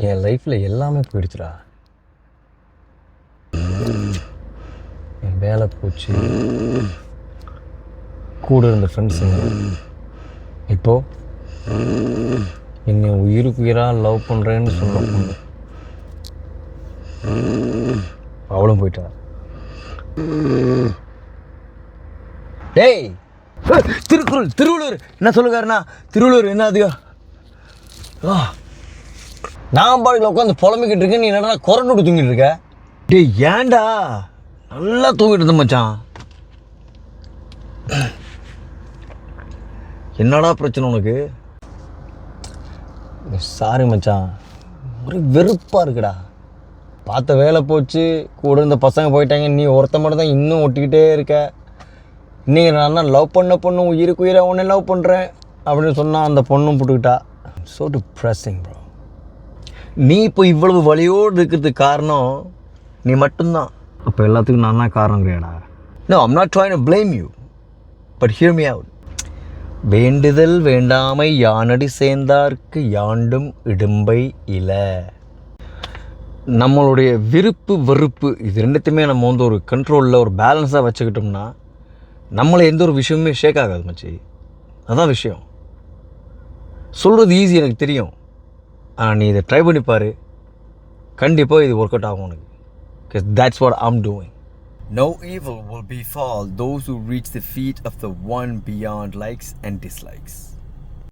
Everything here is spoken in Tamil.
என் லைஃப்பில் எல்லாமே போயிடுச்சுடா. என் வேலை போச்சு, கூட இருந்த ஃப்ரெண்ட்ஸுங்க, இப்போது என்னை உயிருக்கு உயிராக லவ் பண்ணுறேன்னு சொன்ன பொண்ணு அவளும் போயிட்டா. டேய், திருவள்ளூர் என்ன சொல்லுக்காருண்ணா? திருவள்ளூர் என்ன அதிகம்? நான் பாடல உட்காந்து புலம்பிக்கிட்டு இருக்கேன், நீ என்னடா குரண்டு விட்டு தூங்கிட்டு இருக்க? டேய் ஏன்டா? நல்லா தூங்கிட்டு இருந்த மச்சான். என்னடா பிரச்சனை உனக்கு? சாரி மச்சான், ஒரு வெறுப்பாக இருக்குடா. பார்த்த வேலை போச்சு, கூட இருந்த பசங்க போயிட்டாங்க, நீ ஒருத்த மட்டும் தான் இன்னும் ஒட்டிக்கிட்டே இருக்க. இன்றைக்கி நான் தான் லவ் பண்ண பொண்ணு உயிருக்கு உயிராக உன்னை லவ் பண்ணுறேன் அப்படின்னு சொன்னால் அந்த பொண்ணும் போட்டுக்கிட்டா. So depressing bro. நீ இப்போ இவ்வளவு வலியோடு இருக்கிறதுக்கு காரணம் நீ மட்டும்தான். அப்போ எல்லாத்துக்கும் நான் தான் காரணம் கிடையாடா? No, I'm not trying to blame you, but hear me out. வேண்டுதல் வேண்டாமை யானடி சேர்ந்தார்க்கு யாண்டும் இடும்பை இல்லை. நம்மளுடைய விருப்பு வெறுப்பு இது ரெண்டுத்தையுமே நம்ம வந்து ஒரு கண்ட்ரோலில் ஒரு பேலன்ஸாக வச்சுக்கிட்டோம்னா நம்மளை எந்த ஒரு விஷயமுமே ஷேக் ஆகாது மச்சி. அதுதான் விஷயம். சொல்கிறது ஈஸி எனக்கு தெரியும், ஆனால் நீ இதை ட்ரை பண்ணிப்பார், கண்டிப்பாக இது ஒர்க் அவுட் ஆகும் உனக்கு. because that's what I'm doing. No evil will befall those who reach the feet of the one beyond likes and dislikes.